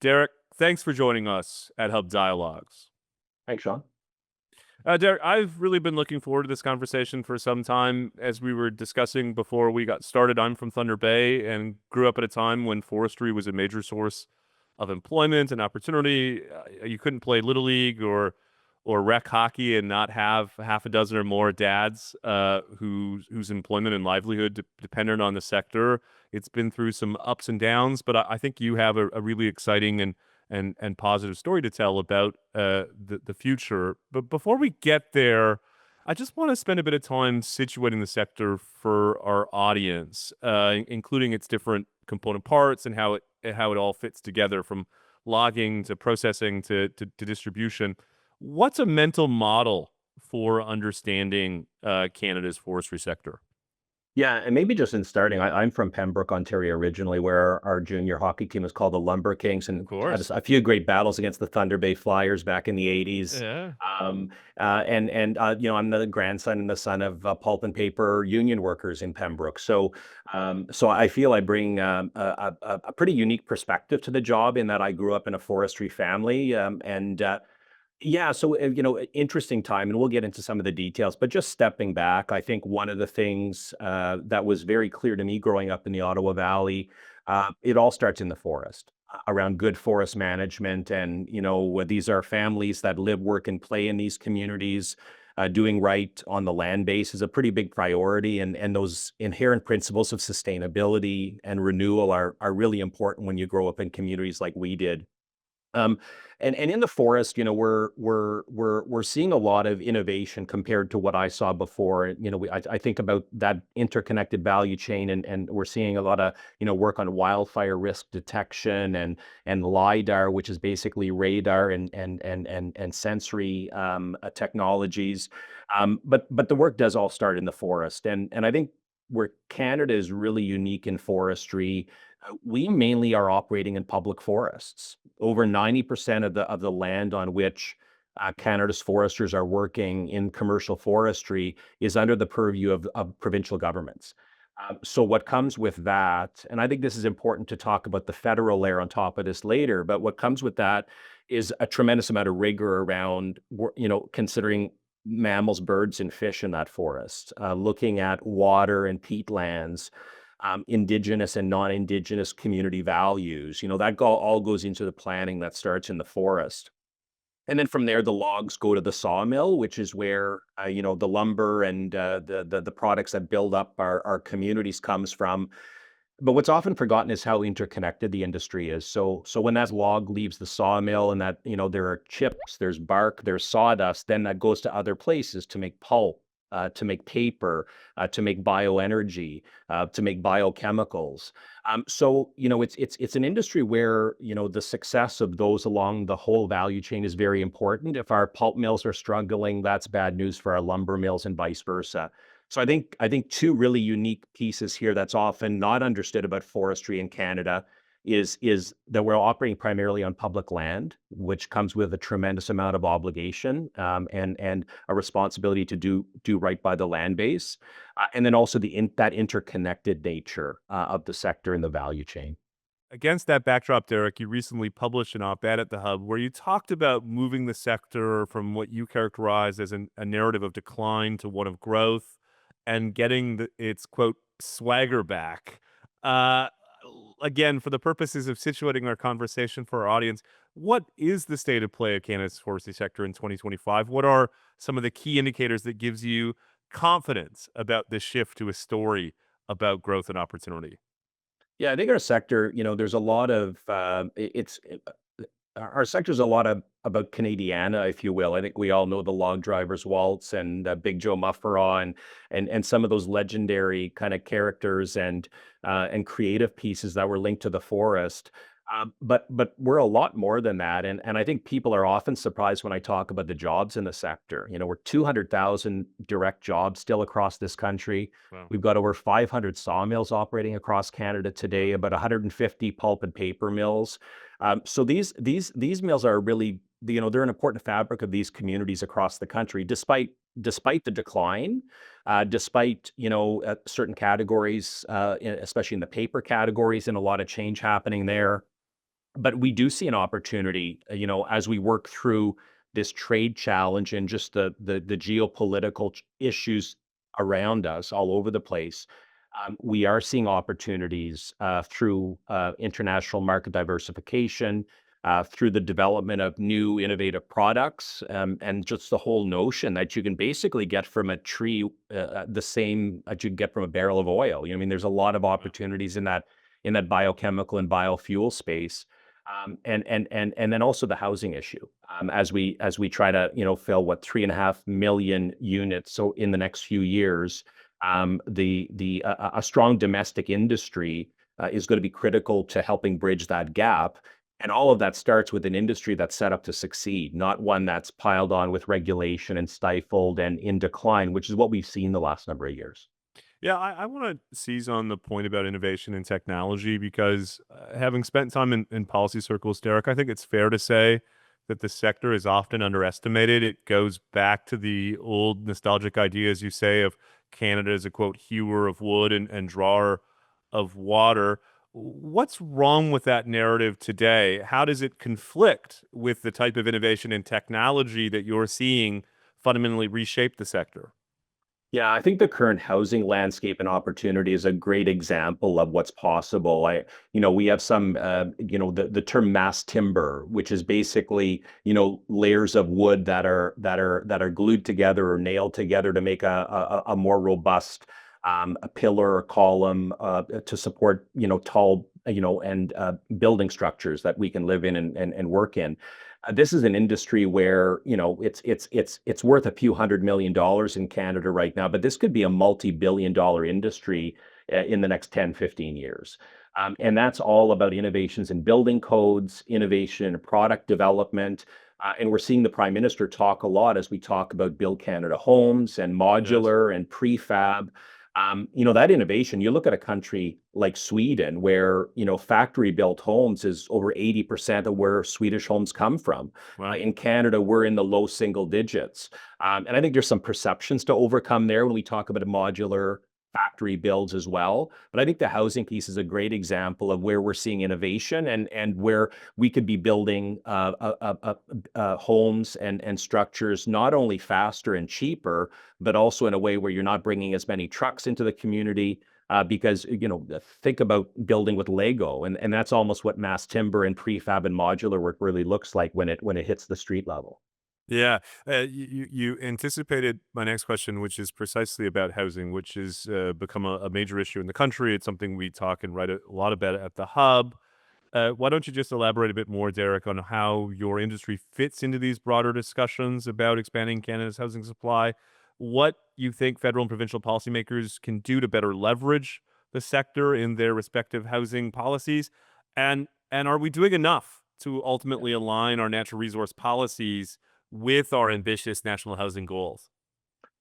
Derek, thanks for joining us at Hub Dialogues. Thanks, Sean. Derek, I've really been looking forward to this conversation for some time. As we were discussing before we got started, I'm from Thunder Bay and grew up at a time when forestry was a major source of employment and opportunity. You couldn't play Little League or rec hockey and not have half a dozen or more dads whose employment and livelihood depended on the sector. It's been through some ups and downs, but I think you have a really exciting and positive story to tell about the future. But before we get there, I just want to spend a bit of time situating the sector for our audience, including its different component parts and how it all fits together, from logging to processing to distribution. What's a mental model for understanding Canada's forestry sector? Yeah, and maybe just in starting, I'm from Pembroke, Ontario originally, where our junior hockey team was called the Lumber Kings Of and had course. a few great battles against the Thunder Bay Flyers back in the 80s. Yeah. I'm the grandson and the son of pulp and paper union workers in Pembroke. So I feel I bring a pretty unique perspective to the job in that I grew up in a forestry family. Yeah, so, interesting time, and we'll get into some of the details, but just stepping back, I think one of the things, that was very clear to me growing up in the Ottawa Valley, it all starts in the forest, around good forest management, and, these are families that live, work, and play in these communities. Doing right on the land base is a pretty big priority, and those inherent principles of sustainability and renewal are really important when you grow up in communities like we did. Um, and in the forest, we're seeing a lot of innovation compared to what I saw before. I think about that interconnected value chain, and we're seeing a lot of work on wildfire risk detection and lidar, which is basically radar and sensory technologies. But the work does all start in the forest, and I think where Canada is really unique in forestry, we mainly are operating in public forests. Over 90% of the land on which Canada's foresters are working in commercial forestry is under the purview of provincial governments. So what comes with that, and I think this is important to talk about the federal layer on top of this later, but what comes with that is a tremendous amount of rigor around, considering mammals, birds, and fish in that forest, looking at water and peatlands, Indigenous and non-Indigenous community values. All goes into the planning that starts in the forest. And then from there, the logs go to the sawmill, which is where the lumber and the products that build up our communities comes from. But what's often forgotten is how interconnected the industry is. So when that log leaves the sawmill and that, there are chips, there's bark, there's sawdust, then that goes to other places to make pulp, to make paper, to make bioenergy, to make biochemicals. It's an industry where, the success of those along the whole value chain is very important. If our pulp mills are struggling, that's bad news for our lumber mills and vice versa. So I think two really unique pieces here that's often not understood about forestry in Canada is that we're operating primarily on public land, which comes with a tremendous amount of obligation, and a responsibility to do right by the land base, and then also that interconnected nature of the sector and the value chain. Against that backdrop, Derek, you recently published an op-ed at the Hub where you talked about moving the sector from what you characterized as a narrative of decline to one of growth and getting its quote swagger back. Uh, Again, for the purposes of situating our conversation for our audience, what is the state of play of Canada's forestry sector in 2025? What are some of the key indicators that gives you confidence about this shift to a story about growth and opportunity? Yeah, I think our sector, there's a lot of our sector's a lot of about Canadiana, if you will. I think we all know the Log Drivers Waltz and Big Joe Mufferaw and some of those legendary kind of characters and creative pieces that were linked to the forest. But we're a lot more than that, and I think people are often surprised when I talk about the jobs in the sector. We're 200,000 direct jobs still across this country. Well, We've got over 500 sawmills operating across Canada today, about 150 pulp and paper mills. So these mills are really, they're an important fabric of these communities across the country, despite the decline, despite certain categories, especially in the paper categories, and a lot of change happening there. But we do see an opportunity, as we work through this trade challenge and just the geopolitical issues around us all over the place. We are seeing opportunities through international market diversification, through the development of new innovative products, and just the whole notion that you can basically get from a tree the same that you can get from a barrel of oil. I mean, there's a lot of opportunities in that biochemical and biofuel space. And then also the housing issue, as we try to fill what 3.5 million units so in the next few years. The a strong domestic industry is going to be critical to helping bridge that gap. And all of that starts with an industry that's set up to succeed, not one that's piled on with regulation and stifled and in decline, which is what we've seen the last number of years. Yeah, I want to seize on the point about innovation and technology because having spent time in policy circles, Derek, I think it's fair to say that the sector is often underestimated. It goes back to the old nostalgic idea, as you say, of Canada as a quote, hewer of wood and drawer of water. What's wrong with that narrative today? How does it conflict with the type of innovation and technology that you're seeing fundamentally reshape the sector? Yeah, I think the current housing landscape and opportunity is a great example of what's possible. We have some, the term mass timber, which is basically, layers of wood that are glued together or nailed together to make a more robust a pillar or column to support, tall, and building structures that we can live in and work in. This is an industry where it's worth a few $100 million in Canada right now, but this could be a multi-billion-dollar industry in the next 10, 15 years. And that's all about innovations in building codes, innovation in product development. And we're seeing the Prime Minister talk a lot as we talk about Build Canada Homes and Yes. modular and prefab. That innovation, you look at a country like Sweden, where, factory built homes is over 80% of where Swedish homes come from. Well, In Canada, we're in the low single digits. And I think there's some perceptions to overcome there when we talk about modular factory builds as well. But I think the housing piece is a great example of where we're seeing innovation and where we could be building homes and structures not only faster and cheaper, but also in a way where you're not bringing as many trucks into the community. Because think about building with Lego, and that's almost what mass timber and prefab and modular work really looks like when it hits the street level. yeah, you anticipated my next question, which is precisely about housing, which has become a major issue in the country. It's something we talk and write a lot about at the Hub. Why don't you just elaborate a bit more, Derek, on how your industry fits into these broader discussions about expanding Canada's housing supply? What you think federal and provincial policymakers can do to better leverage the sector in their respective housing policies, and are we doing enough to ultimately align our natural resource policies with our ambitious national housing goals?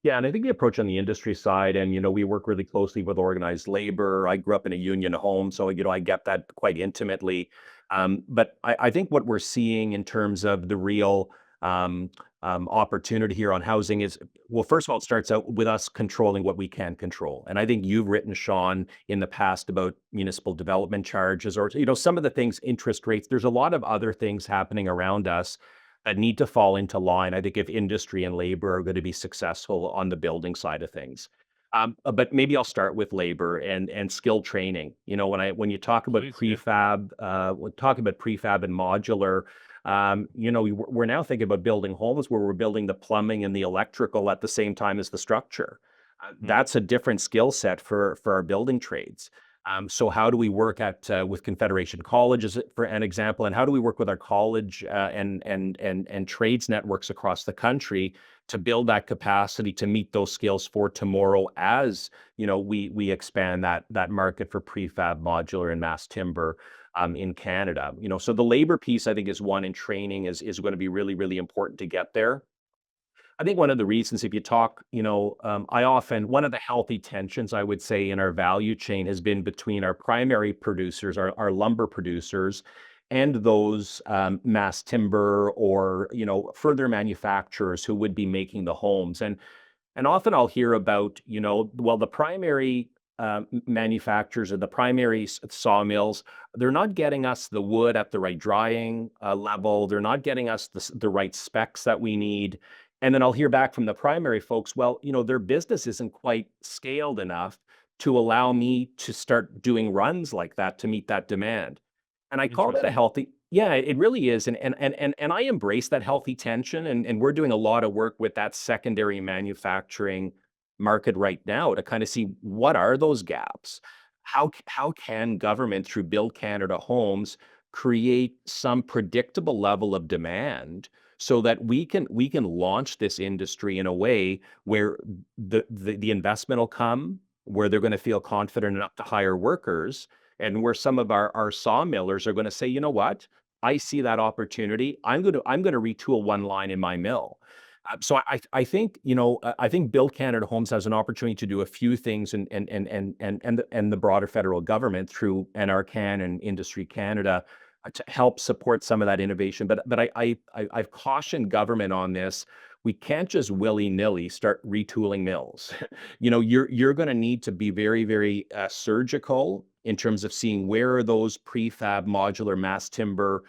Yeah, and I think the approach on the industry side, and we work really closely with organized labor. I grew up in a union home, so I get that quite intimately. But I think what we're seeing in terms of the real opportunity here on housing is, well, first of all, it starts out with us controlling what we can control. And I think you've written, Sean, in the past about municipal development charges, or some of the things, interest rates. There's a lot of other things happening around us that need to fall into line, I think, if industry and labor are going to be successful on the building side of things. But maybe I'll start with labor and skill training. When you talk about Please, yeah. prefab and modular, we're now thinking about building homes where we're building the plumbing and the electrical at the same time as the structure. Mhm. That's a different skill set for our building trades. So how do we work with Confederation Colleges for an example, and how do we work with our college and trades networks across the country to build that capacity to meet those skills for tomorrow as we expand that market for prefab, modular, and mass timber in Canada. So the labor piece, I think, is one, and training is going to be really, really important to get there. I think one of the reasons, if you talk, one of the healthy tensions, I would say, in our value chain has been between our primary producers, our lumber producers, and those mass timber or, further manufacturers who would be making the homes. And often I'll hear about, well, the primary manufacturers or the primary sawmills, they're not getting us the wood at the right drying level. They're not getting us the right specs that we need. And then I'll hear back from the primary folks, well, their business isn't quite scaled enough to allow me to start doing runs like that to meet that demand. And I call that a Interesting. healthy, yeah, it really is. And I embrace that healthy tension. And we're doing a lot of work with that secondary manufacturing market right now to kind of see what are those gaps. How can government through Build Canada Homes create some predictable level of demand so that we can launch this industry in a way where the investment will come, where they're going to feel confident enough to hire workers, and where some of our sawmillers are going to say, you know what, I see that opportunity. I'm going to retool one line in my mill. So I think I think Build Canada Homes has an opportunity to do a few things, and the broader federal government through NRCan and Industry Canada to help support some of that innovation. But I've cautioned government on this. We can't just willy nilly start retooling mills. You're going to need to be very, very surgical in terms of seeing where are those prefab modular mass timber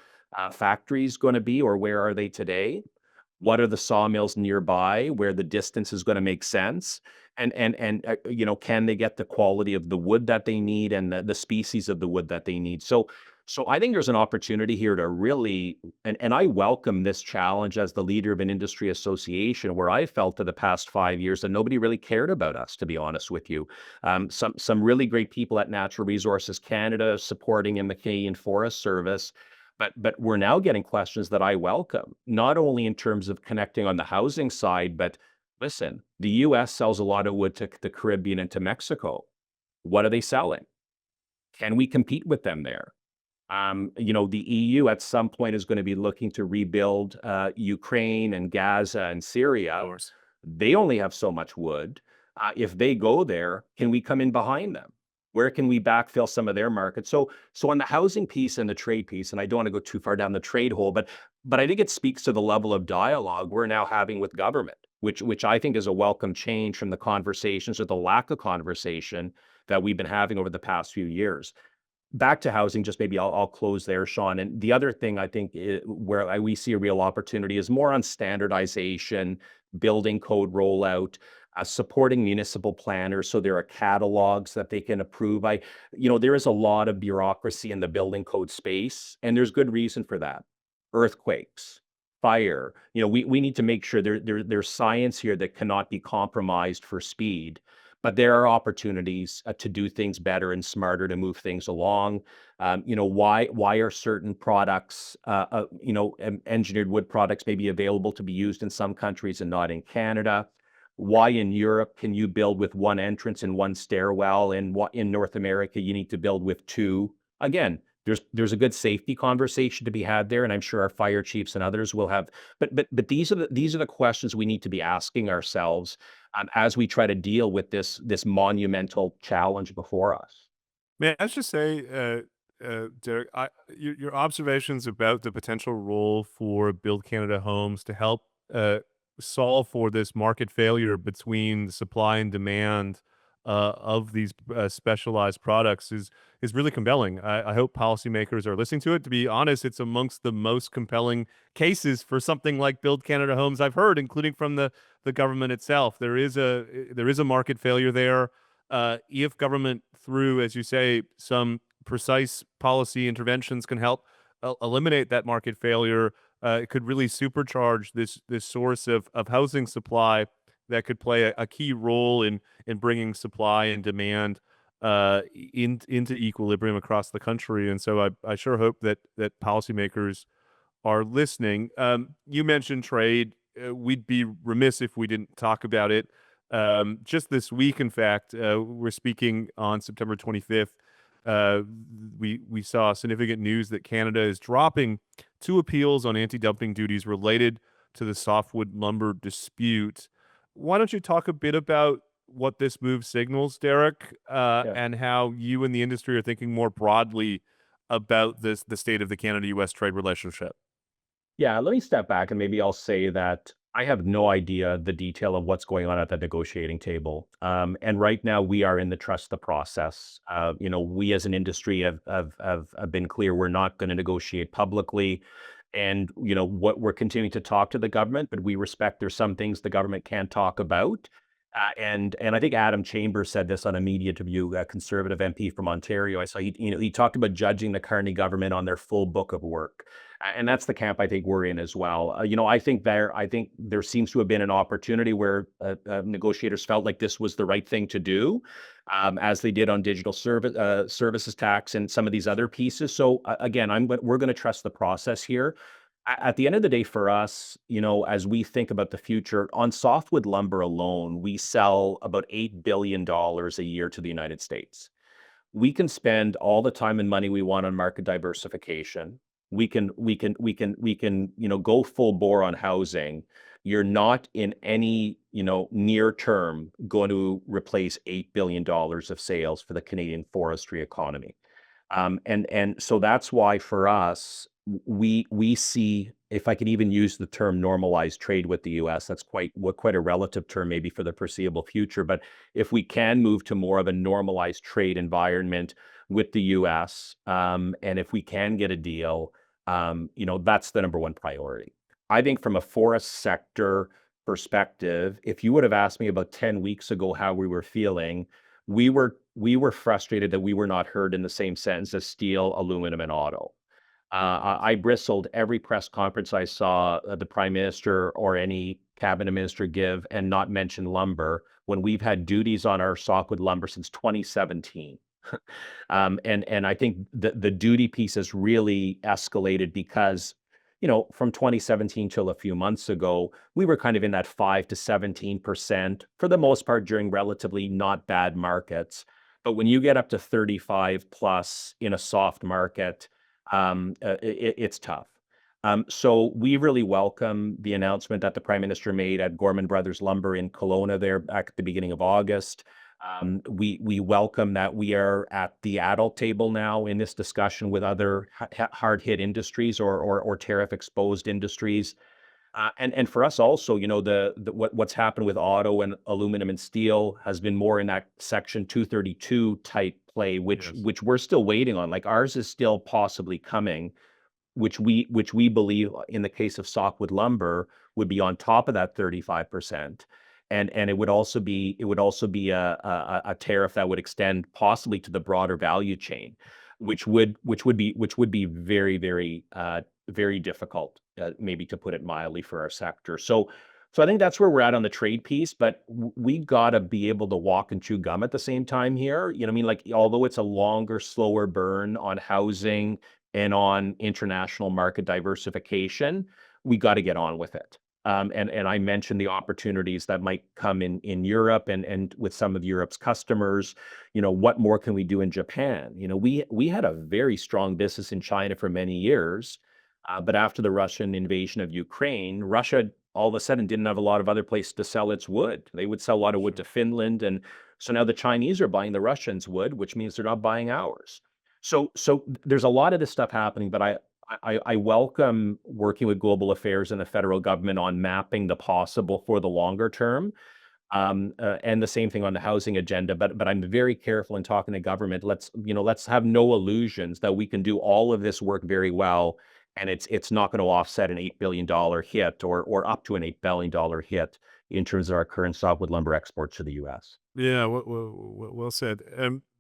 factories going to be, or where are they today? What are the sawmills nearby where the distance is going to make sense? And can they get the quality of the wood that they need, and the species of the wood that they need? So I think there's an opportunity here to really, and I welcome this challenge as the leader of an industry association, where I felt for the past 5 years that nobody really cared about us, to be honest with you. Some really great people at Natural Resources Canada supporting in the Canadian Forest Service, but we're now getting questions that I welcome, not only in terms of connecting on the housing side, but listen, the US sells a lot of wood to the Caribbean and to Mexico. What are they selling? Can we compete with them there? The EU at some point is going to be looking to rebuild Ukraine and Gaza and Of Syria. course. They only have so much wood. If they go there, can we come in behind them? Where can we backfill some of their market? So on the housing piece and the trade piece, and I don't want to go too far down the trade hole, but I think it speaks to the level of dialogue we're now having with government, which I think is a welcome change from the conversations, or the lack of conversation, that we've been having over the past few years. Back to housing, just maybe I'll close there, Sean. And the other thing I think where we see a real opportunity is more on standardization, building code rollout, supporting municipal planners so there are catalogs that they can approve. There is a lot of bureaucracy in the building code space, and there's good reason for that. Earthquakes, fire. We need to make sure there's science here that cannot be compromised for speed. But there are opportunities to do things better and smarter, to move things along. Why are certain products, engineered wood products, maybe available to be used in some countries and not in Canada? Why in Europe can you build with one entrance and one stairwell, and what in North America you need to build with two? Again, there's a good safety conversation to be had there, and I'm sure our fire chiefs and others will have. But these are the questions we need to be asking ourselves as we try to deal with this monumental challenge before us. Man, I should say, Derek, your observations about the potential role for Build Canada Homes to help solve for this market failure between the supply and demand of these specialized products is really compelling. I hope policymakers are listening to it. To be honest, it's amongst the most compelling cases for something like Build Canada Homes I've heard, including from the government itself. There is a market failure there. If government, through, as you say, some precise policy interventions, can help eliminate that market failure, it could really supercharge this source of housing supply that could play a key role in bringing supply and demand into equilibrium across the country. And so I sure hope that policymakers are listening. You mentioned trade. We'd be remiss if we didn't talk about it. Just this week, in fact, we're speaking on September 25th. We saw significant news that Canada is dropping two appeals on anti-dumping duties related to the softwood lumber dispute. Why don't you talk a bit about what this move signals, Derek, Yeah. and how you and the industry are thinking more broadly about the state of the Canada-U.S. trade relationship? Yeah, let me step back and maybe I'll say that I have no idea the detail of what's going on at the negotiating table. And right now we are in the trust the process. We as an industry have been clear we're not going to negotiate publicly. And what we're continuing to talk to the government, but we respect there's some things the government can't talk about. And I think Adam Chambers said this on a media interview, a conservative MP from Ontario. I saw he talked about judging the Carney government on their full book of work. And that's the camp I think we're in as well. I think there seems to have been an opportunity where negotiators felt like this was the right thing to do, as they did on digital services tax and some of these other pieces. So again, we're going to trust the process here. At the end of the day, for us, as we think about the future, on softwood lumber alone, we sell about $8 billion a year to the United States. We can spend all the time and money we want on market diversification. We can go full bore on housing. You're not in any, near term going to replace $8 billion of sales for the Canadian forestry economy. And so that's why for us, we see, if I could even use the term normalized trade with the US, that's quite a relative term maybe for the foreseeable future. But if we can move to more of a normalized trade environment with the US, and if we can get a deal, that's the number one priority. I think from a forest sector perspective, if you would have asked me about 10 weeks ago how we were feeling, we were frustrated that we were not heard in the same sentence as steel, aluminum, and auto. I bristled every press conference I saw the prime minister or any cabinet minister give and not mention lumber when we've had duties on our softwood lumber since 2017. And I think the duty piece has really escalated because, from 2017 till a few months ago, we were kind of in that 5 to 17% for the most part during relatively not bad markets. But when you get up to 35 plus in a soft market, it's tough. So we really welcome the announcement that the Prime Minister made at Gorman Brothers Lumber in Kelowna there back at the beginning of August. We welcome that we are at the adult table now in this discussion with other hard hit industries or tariff exposed industries. And for us also, what's happened with auto and aluminum and steel has been more in that Section 232 type play, which Yes. which we're still waiting on. Like ours is still possibly coming, which we believe in the case of softwood lumber would be on top of that 35%. And it would also be a tariff that would extend possibly to the broader value chain, which would be very, very very difficult, maybe to put it mildly, for our sector. So I think that's where we're at on the trade piece, but we got to be able to walk and chew gum at the same time here. You know what I mean? Like, although it's a longer, slower burn on housing and on international market diversification, we got to get on with it. And I mentioned the opportunities that might come in Europe and with some of Europe's customers. What more can we do in Japan? We had a very strong business in China for many years, but after the Russian invasion of Ukraine, Russia all of a sudden didn't have a lot of other places to sell its wood. They would sell a lot of wood Sure. to Finland, and so now the Chinese are buying the Russians' wood, which means they're not buying ours. So there's a lot of this stuff happening, but I welcome working with global affairs and the federal government on mapping the possible for the longer term. And the same thing on the housing agenda. But I'm very careful in talking to government. Let's have no illusions that we can do all of this work very well, and it's not going to offset an $8 billion hit or up to an $8 billion hit in terms of our current softwood lumber exports to the U.S. Yeah, well said.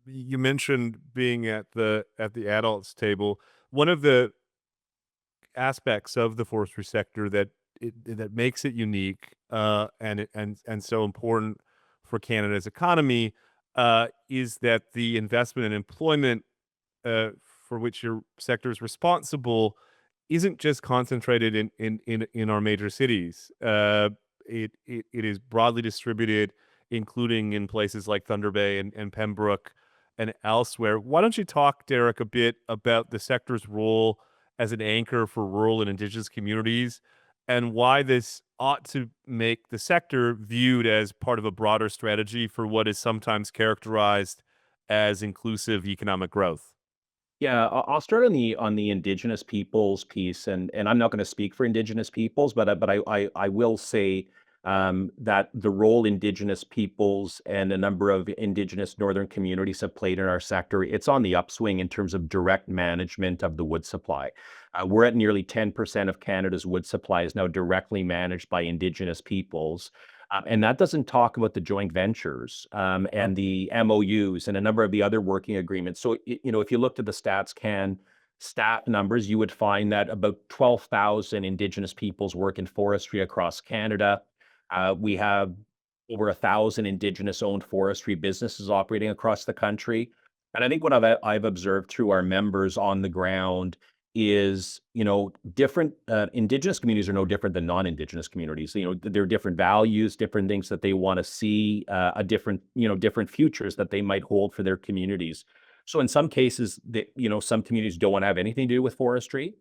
You mentioned being at the adults table. One of the aspects of the forestry sector that makes it unique, and so important for Canada's economy, is that the investment and employment, for which your sector is responsible, isn't just concentrated in our major cities. It is broadly distributed, including in places like Thunder Bay and Pembroke and elsewhere. Why don't you talk, Derek, a bit about the sector's role as an anchor for rural and Indigenous communities, and why this ought to make the sector viewed as part of a broader strategy for what is sometimes characterized as inclusive economic growth? Yeah, I'll start on the Indigenous peoples piece, and I'm not going to speak for Indigenous peoples, but I will say that the role Indigenous peoples and a number of Indigenous northern communities have played in our sector, it's on the upswing in terms of direct management of the wood supply. We're at nearly 10% of Canada's wood supply is now directly managed by Indigenous peoples. And that doesn't talk about the joint ventures Oh, and the MOUs and a number of the other working agreements. So, if you looked at the staff numbers, you would find that about 12,000 Indigenous peoples work in forestry across Canada. We have over 1,000 Indigenous-owned forestry businesses operating across the country. And I think what I've observed through our members on the ground is, different Indigenous communities are no different than non-Indigenous communities. There are different values, different things that they want to see, a different, different futures that they might hold for their communities. So in some cases, some communities don't want to have anything to do with forestry.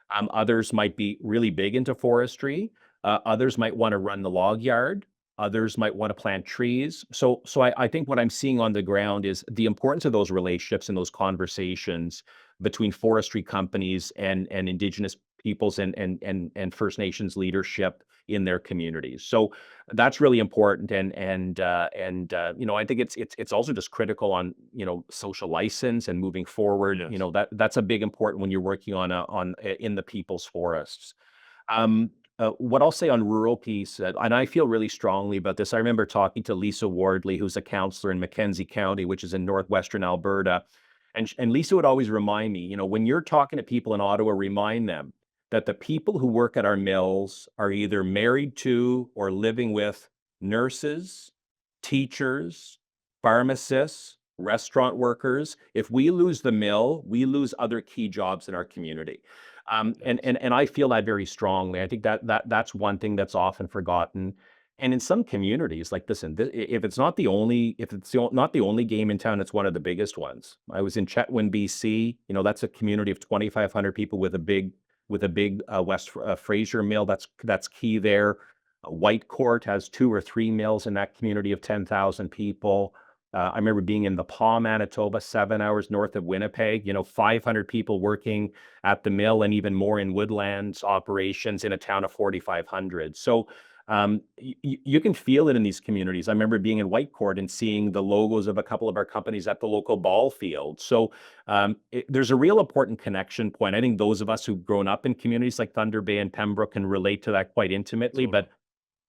Others might be really big into forestry. Others might want to run the log yard. Others might want to plant trees. So I think what I'm seeing on the ground is the importance of those relationships and those conversations between forestry companies and Indigenous peoples and First Nations leadership in their communities. So that's really important, and I think it's also just critical on social license and moving forward. yes. That's a big important when you're working on in the people's forests. What I'll say on rural piece, and I feel really strongly about this. I remember talking to Lisa Wardley, who's a counselor in Mackenzie County, which is in northwestern Alberta, and Lisa would always remind me, when you're talking to people in Ottawa, remind them that the people who work at our mills are either married to or living with nurses, teachers, pharmacists, restaurant workers. If we lose the mill, we lose other key jobs in our community. And I feel that very strongly. I think that's one thing that's often forgotten. And in some communities, like, listen, if it's not the only, if it's not the only game in town, it's one of the biggest ones. I was in Chetwynd, BC. That's a community of 2,500 people with a big West Fraser mill. That's key there. Whitecourt has two or three mills in that community of 10,000 people. I remember being in the Paw, Manitoba, 7 hours north of Winnipeg. 500 people working at the mill, and even more in woodlands operations in a town of 4,500. So you can feel it in these communities. I remember being in Whitecourt and seeing the logos of a couple of our companies at the local ball field. So there's a real important connection point. I think those of us who've grown up in communities like Thunder Bay and Pembroke can relate to that quite intimately. Totally. But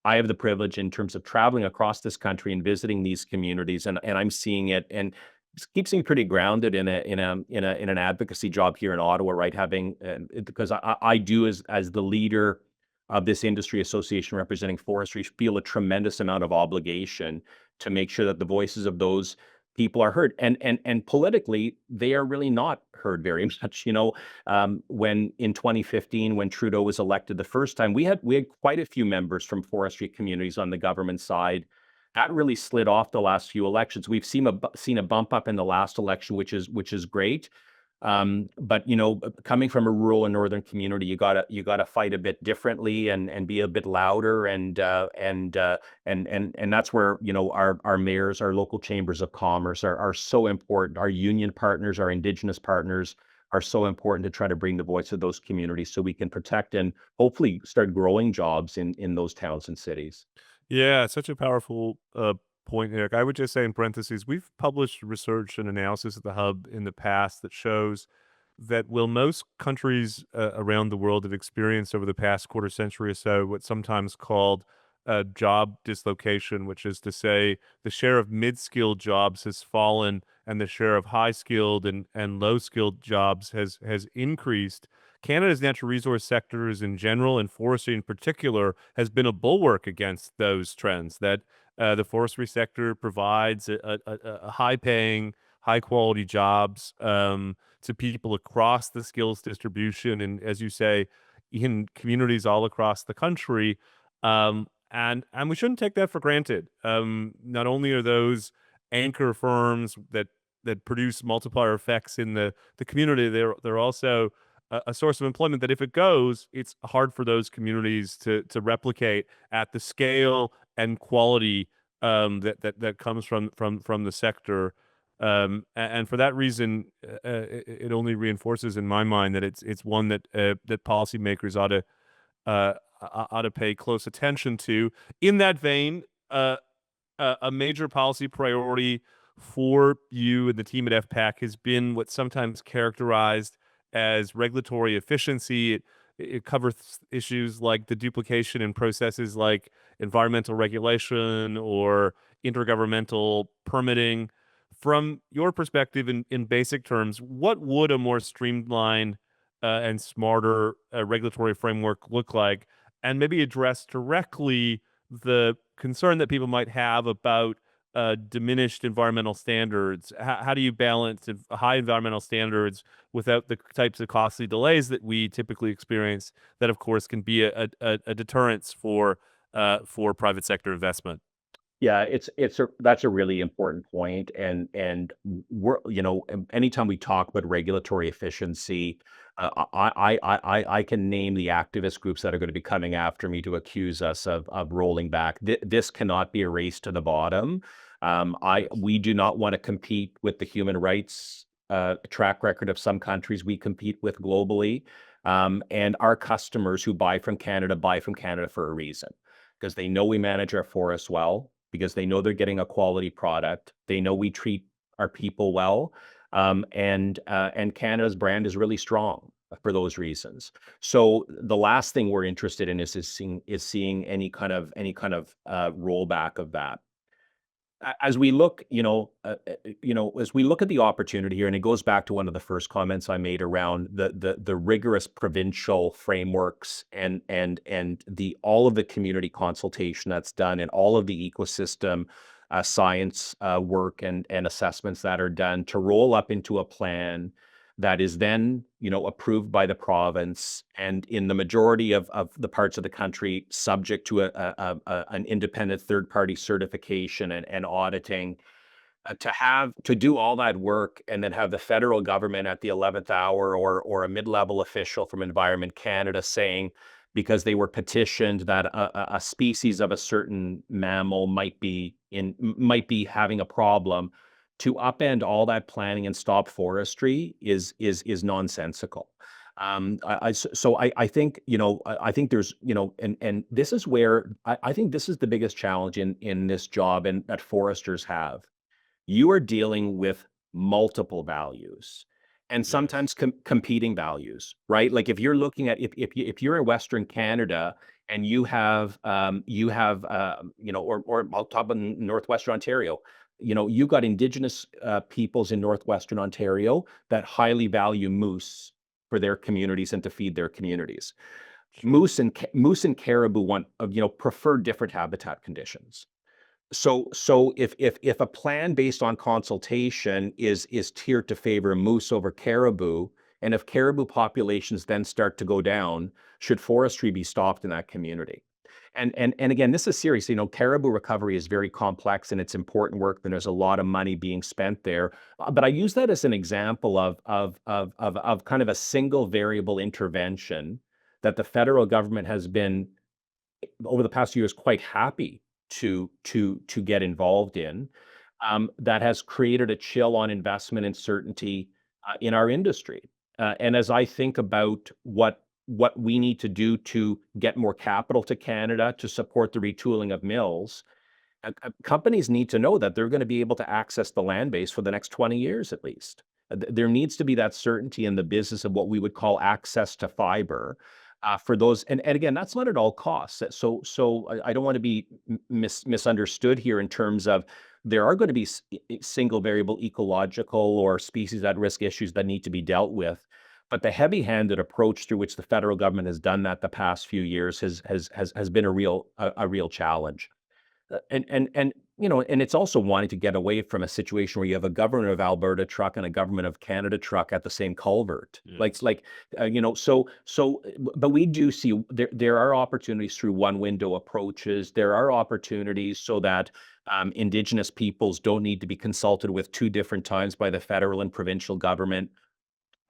I have the privilege in terms of traveling across this country and visiting these communities, and I'm seeing it, and it keeps me pretty grounded in an advocacy job here in Ottawa, right? Having because I do, as the leader of this industry association representing forestry, feel a tremendous amount of obligation to make sure that the voices of those people are heard, and politically they are really not heard very much. When in 2015, when Trudeau was elected the first time, we had quite a few members from forestry communities on the government side. That really slid off the last few elections. We've seen a bump up in the last election, which is great. But coming from a rural and northern community, you gotta fight a bit differently and be a bit louder, and that's where our mayors, our local chambers of commerce are so important. Our union partners, our Indigenous partners are so important to try to bring the voice of those communities so we can protect and hopefully start growing jobs in those towns and cities. Yeah, such a powerful point, Eric. I would just say in parentheses, we've published research and analysis at the Hub in the past that shows that while most countries around the world have experienced over the past quarter century or so what's sometimes called job dislocation, which is to say the share of mid-skilled jobs has fallen and the share of high-skilled and low-skilled jobs has increased. Canada's natural resource sectors in general and forestry in particular has been a bulwark against those trends. That the forestry sector provides a high-paying, high-quality jobs to people across the skills distribution, and as you say, in communities all across the country. And we shouldn't take that for granted. Not only are those anchor firms that produce multiplier effects in the community, they're also a source of employment that if it goes, it's hard for those communities to replicate at the scale and quality that comes from the sector. And for that reason, it only reinforces in my mind that it's one that that policymakers uh, ought to pay close attention to. In that vein, a major policy priority for you and the team at FPAC has been what's sometimes characterized as regulatory efficiency. It covers issues like the duplication in processes like environmental regulation or intergovernmental permitting. From your perspective, in basic terms, what would a more streamlined and smarter regulatory framework look like? And maybe address directly the concern that people might have about diminished environmental standards. How do you balance high environmental standards without the types of costly delays that we typically experience? That, of course, can be a deterrence for private sector investment. Yeah, that's a really important point, and we're anytime we talk about regulatory efficiency, I can name the activist groups that are going to be coming after me to accuse us of rolling back. This cannot be a race to the bottom. Yes. We do not want to compete with the human rights track record of some countries we compete with globally, and our customers who buy from Canada for a reason because they know we manage our forests well, because they know they're getting a quality product. They know we treat our people well, and Canada's brand is really strong for those reasons. So the last thing we're interested in is seeing any kind of rollback of that. As we look, as we look at the opportunity here, and it goes back to one of the first comments I made around the rigorous provincial frameworks and the all of the community consultation that's done and all of the ecosystem science work and assessments that are done to roll up into a plan that is then approved by the province and in the majority of the parts of the country subject to an independent third party certification and auditing, to do all that work and then have the federal government at the 11th hour or a mid-level official from Environment Canada saying because they were petitioned that a species of a certain mammal might be having a problem, to upend all that planning and stop forestry is nonsensical. I think I think there's and this is where I think this is the biggest challenge in this job and that foresters have. You are dealing with multiple values and Yes. sometimes competing values, right? Like if you're looking at if you're in Western Canada and or I'll talk about Northwestern Ontario, you've got Indigenous peoples in Northwestern Ontario that highly value moose for their communities and to feed their communities. Sure. Moose and caribou prefer different habitat conditions. So if a plan based on consultation is tiered to favor moose over caribou, and if caribou populations then start to go down, should forestry be stopped in that community? And again, this is serious. Caribou recovery is very complex and it's important work, and there's a lot of money being spent there. But I use that as an example of kind of a single variable intervention that the federal government has been over the past few years quite happy to get involved in, that has created a chill on investment and certainty in our industry. And as I think about what we need to do to get more capital to Canada to support the retooling of mills, companies need to know that they're going to be able to access the land base for the next 20 years at least. There needs to be that certainty in the business of what we would call access to fiber for those. And again, that's not at all costs. So I don't want to be misunderstood here in terms of there are going to be single variable ecological or species at risk issues that need to be dealt with. But the heavy-handed approach through which the federal government has done that the past few years has been a real challenge. And it's also wanting to get away from a situation where you have a government of Alberta truck and a government of Canada truck at the same culvert. Yes. But we do see there are opportunities through one window approaches. There are opportunities so that Indigenous peoples don't need to be consulted with two different times by the federal and provincial government.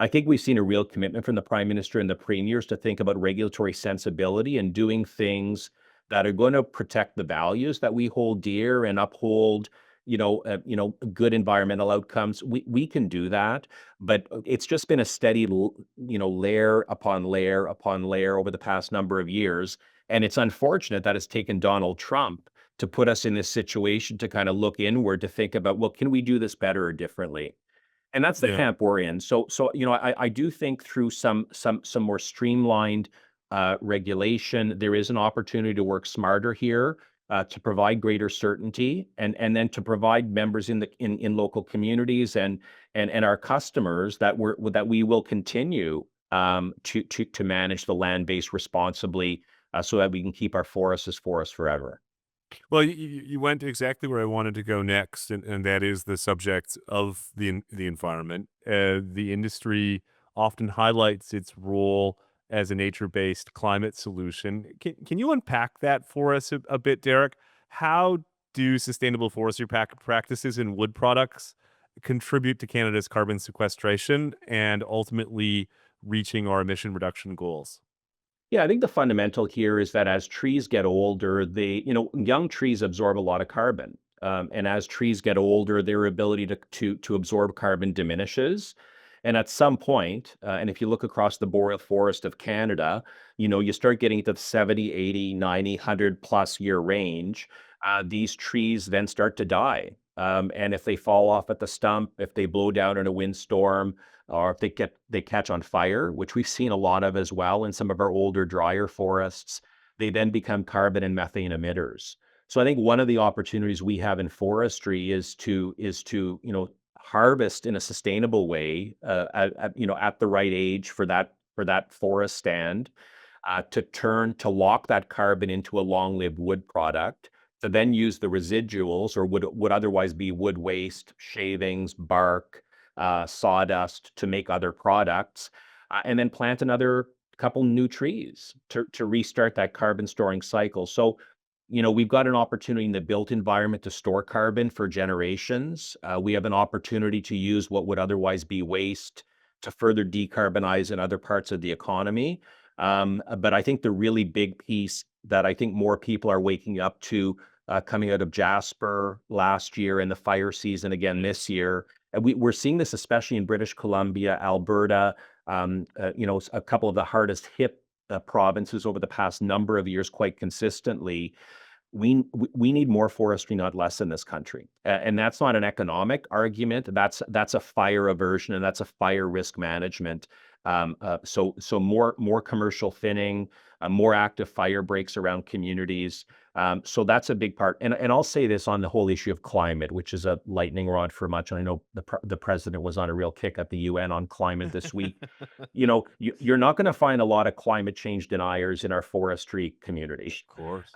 I think we've seen a real commitment from the Prime Minister and the premiers to think about regulatory sensibility and doing things that are going to protect the values that we hold dear and uphold, good environmental outcomes. We can do that, but it's just been a steady, layer upon layer upon layer over the past number of years. And it's unfortunate that it's taken Donald Trump to put us in this situation to kind of look inward to think about, well, can we do this better or differently? And that's the Yeah. camp we're in. So I do think through some more streamlined regulation, there is an opportunity to work smarter here, to provide greater certainty, and then to provide members in local communities and our customers that we will continue to manage the land base responsibly, so that we can keep our forests as forests forever. Well, you went exactly where I wanted to go next, and that is the subject of the environment. The industry often highlights its role as a nature-based climate solution. Can you unpack that for us a bit, Derek? How do sustainable forestry practices and wood products contribute to Canada's carbon sequestration and ultimately reaching our emission reduction goals? Yeah, I think the fundamental here is that as trees get older, young trees absorb a lot of carbon. And as trees get older, their ability to absorb carbon diminishes. And at some point, and if you look across the boreal forest of Canada, you start getting to the 70, 80, 90, 100 plus year range. These trees then start to die. And if they fall off at the stump, if they blow down in a windstorm, or if they catch on fire, which we've seen a lot of as well in some of our older, drier forests, they then become carbon and methane emitters. So I think one of the opportunities we have in forestry is to harvest in a sustainable way, at the right age for that forest stand, to lock that carbon into a long-lived wood product, to then use the residuals or would otherwise be wood waste, shavings, bark, sawdust to make other products, and then plant another couple new trees to restart that carbon storing cycle. So, we've got an opportunity in the built environment to store carbon for generations. We have an opportunity to use what would otherwise be waste to further decarbonize in other parts of the economy. But I think the really big piece that I think more people are waking up to, coming out of Jasper last year and the fire season again this year, and we're seeing this especially in British Columbia, Alberta, a couple of the hardest hit provinces over the past number of years quite consistently. We need more forestry, not less in this country. And that's not an economic argument. That's a fire aversion and that's a fire risk management. So more commercial thinning, more active fire breaks around communities. So that's a big part. And I'll say this on the whole issue of climate, which is a lightning rod for much. And I know the president was on a real kick at the UN on climate this week. You're not going to find a lot of climate change deniers in our forestry community. Of course.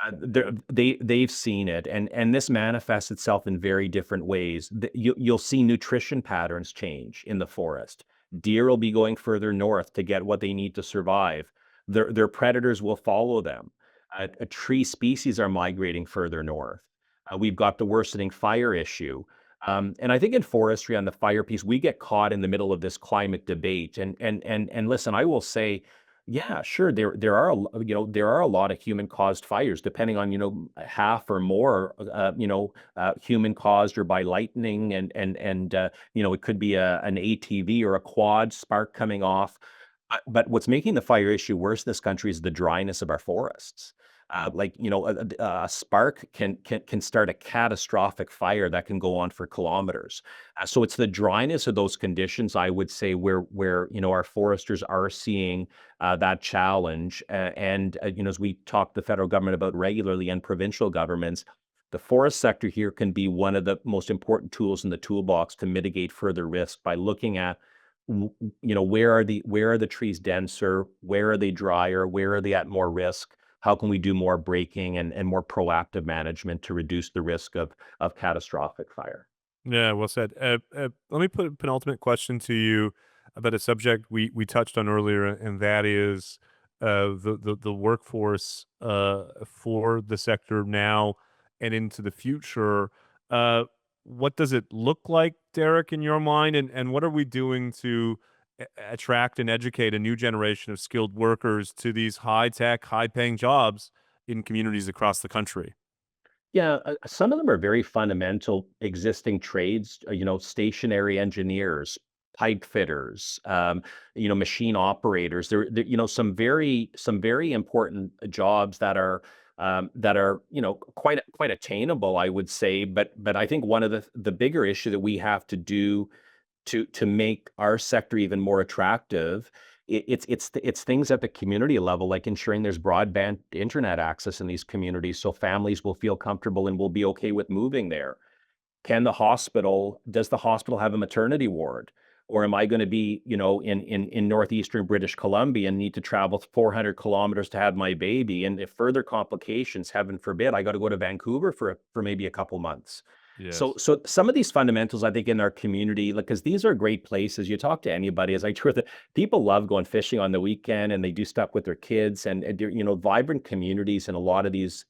They've seen it, and this manifests itself in very different ways. You'll see nutrition patterns change in the forest. Deer will be going further north to get what they need to survive. Their predators will follow them. Tree species are migrating further north. We've got the worsening fire issue. And I think in forestry on the fire piece, we get caught in the middle of this climate debate. And listen, I will say, yeah, sure, there are a lot of human caused fires, depending on half or more human caused or by lightning, and it could be an ATV or a quad spark coming off. But what's making the fire issue worse in this country is the dryness of our forests. A spark can start a catastrophic fire that can go on for kilometers. So it's the dryness of those conditions, I would say, where our foresters are seeing that challenge. As we talk to the federal government about regularly and provincial governments, the forest sector here can be one of the most important tools in the toolbox to mitigate further risk by looking at where are the trees denser, where are they drier, where are they at more risk, how can we do more breaking and more proactive management to reduce the risk of catastrophic fire. Yeah, well said. Let me put a penultimate question to you about a subject we touched on earlier, and that is the workforce for the sector now and into the future. Uh, what does it look like, Derek, in your mind, and what are we doing to attract and educate a new generation of skilled workers to these high tech, high paying jobs in communities across the country? Yeah, some of them are very fundamental existing trades, stationary engineers, pipe fitters, machine operators. Some very important jobs that are quite attainable, I would say. But I think one of the bigger issue that we have to do to make our sector even more attractive. It's things at the community level, like ensuring there's broadband internet access in these communities, so families will feel comfortable and will be okay with moving there. Does the hospital have a maternity ward? Or am I going to be, in northeastern British Columbia and need to travel 400 kilometers to have my baby? And if further complications, heaven forbid, I got to go to Vancouver for maybe a couple months. So, Yes. so some of these fundamentals, I think, in our community, like, because these are great places. You talk to anybody, as I tour the people love going fishing on the weekend, and they do stuff with their kids, and they're, vibrant communities in a lot of these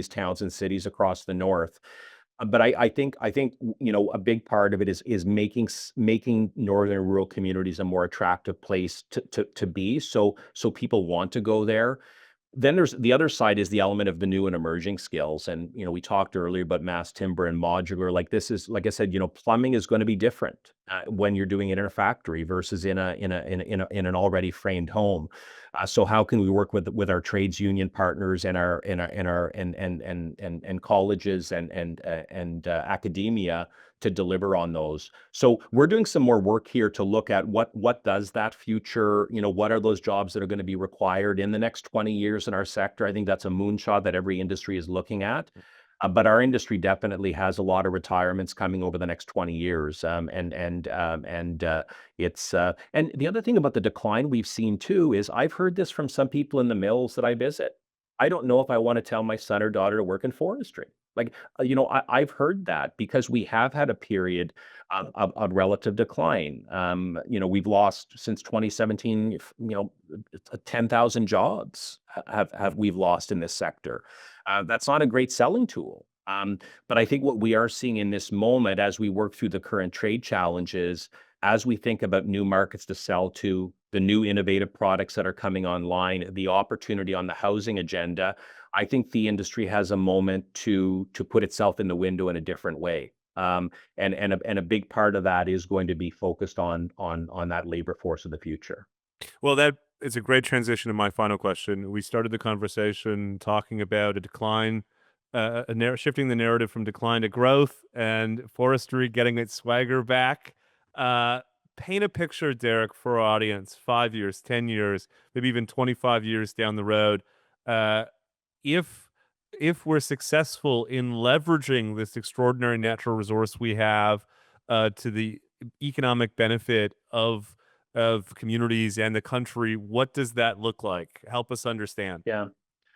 towns and cities across the north. But I think a big part of it is making northern rural communities a more attractive place to be. So people want to go there. Then there's the other side, is the element of the new and emerging skills. And, we talked earlier about mass timber and modular. Like, this is, like I said, plumbing is going to be different when you're doing it in a factory versus in an already framed home. So how can we work with our trades union partners and our colleges and academia to deliver on those? So we're doing some more work here to look at what does that future, what are those jobs that are going to be required in the next 20 years in our sector. I think that's a moonshot that every industry is looking at. But our industry definitely has a lot of retirements coming over the next 20 years. And the other thing about the decline we've seen too is, I've heard this from some people in the mills that I visit. I don't know if I want to tell my son or daughter to work in forestry. Like, I've heard that, because we have had a period of relative decline. We've lost since 2017, 10,000 jobs have we've lost in this sector. That's not a great selling tool. But I think what we are seeing in this moment, as we work through the current trade challenges, as we think about new markets to sell to, the new innovative products that are coming online, the opportunity on the housing agenda, I think the industry has a moment to put itself in the window in a different way. And a big part of that is going to be focused on that labor force of the future. Well, that is a great transition to my final question. We started the conversation talking about a decline, shifting the narrative from decline to growth, and forestry getting its swagger back. Uh, Paint a picture, Derek, for our audience, 5 years, 10 years, maybe even 25 years down the road. Uh, if if we're successful in leveraging this extraordinary natural resource we have to the economic benefit of communities and the country, what does that look like? Help us understand. Yeah.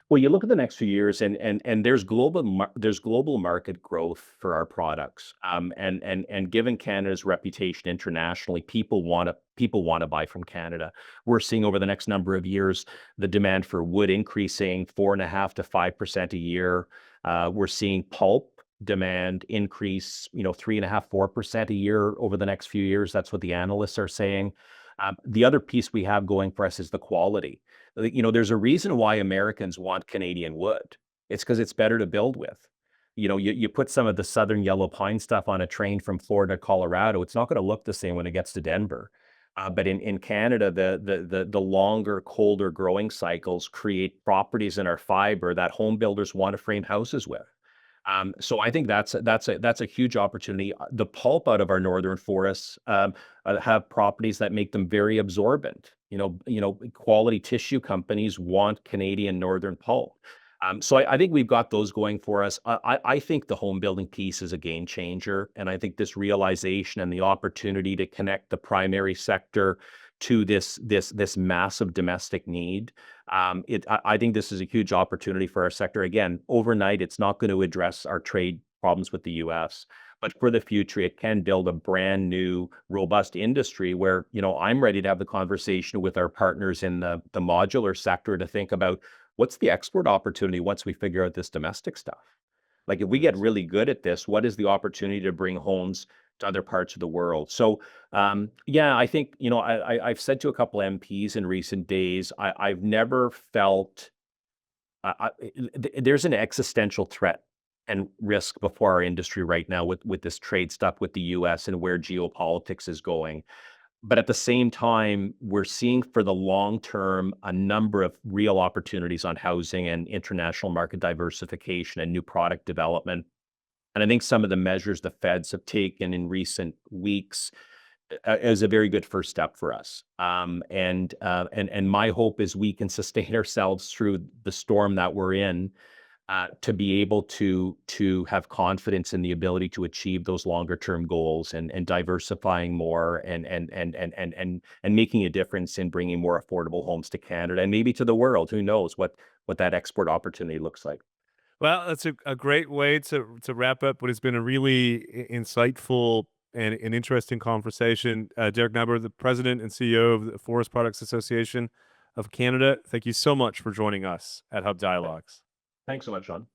Well, you look at the next few years, and there's global market growth for our products. And given Canada's reputation internationally, people want to buy from Canada. We're seeing over the next number of years the demand for wood increasing 4.5 to 5% a year. We're seeing pulp demand increase, 3.5, 4% a year over the next few years. That's what the analysts are saying. The other piece we have going for us is the quality. There's a reason why Americans want Canadian wood. It's because it's better to build with. You put some of the southern yellow pine stuff on a train from Florida to Colorado, it's not going to look the same when it gets to Denver. But in Canada, the longer, colder growing cycles create properties in our fiber that home builders want to frame houses with. So I think that's a huge opportunity. The pulp out of our northern forests have properties that make them very absorbent. Quality tissue companies want Canadian northern pulp. So I think we've got those going for us. I think the home building piece is a game changer, and I think this realization and the opportunity to connect the primary sector to this massive domestic need. I think this is a huge opportunity for our sector. Again, overnight, it's not going to address our trade problems with the U.S., but for the future, it can build a brand new, robust industry where, I'm ready to have the conversation with our partners in the modular sector to think about what's the export opportunity once we figure out this domestic stuff. Like, if we get Yes. really good at this, what is the opportunity to bring homes to other parts of the world? So, yeah, I think, I've said to a couple MPs in recent days, I've never felt there's an existential threat and risk before our industry right now with this trade stuff with the US and where geopolitics is going. But at the same time, we're seeing for the long term a number of real opportunities on housing and international market diversification and new product development. And I think some of the measures the feds have taken in recent weeks is a very good first step for us. And my hope is we can sustain ourselves through the storm that we're in, to be able to have confidence in the ability to achieve those longer term goals and diversifying more and making a difference in bringing more affordable homes to Canada and maybe to the world. Who knows what that export opportunity looks like. Well, that's a great way to wrap up what has been a really insightful and an interesting conversation. Derek Nighbor, the president and CEO of the Forest Products Association of Canada, thank you so much for joining us at Hub Dialogues. Thanks so much, Sean.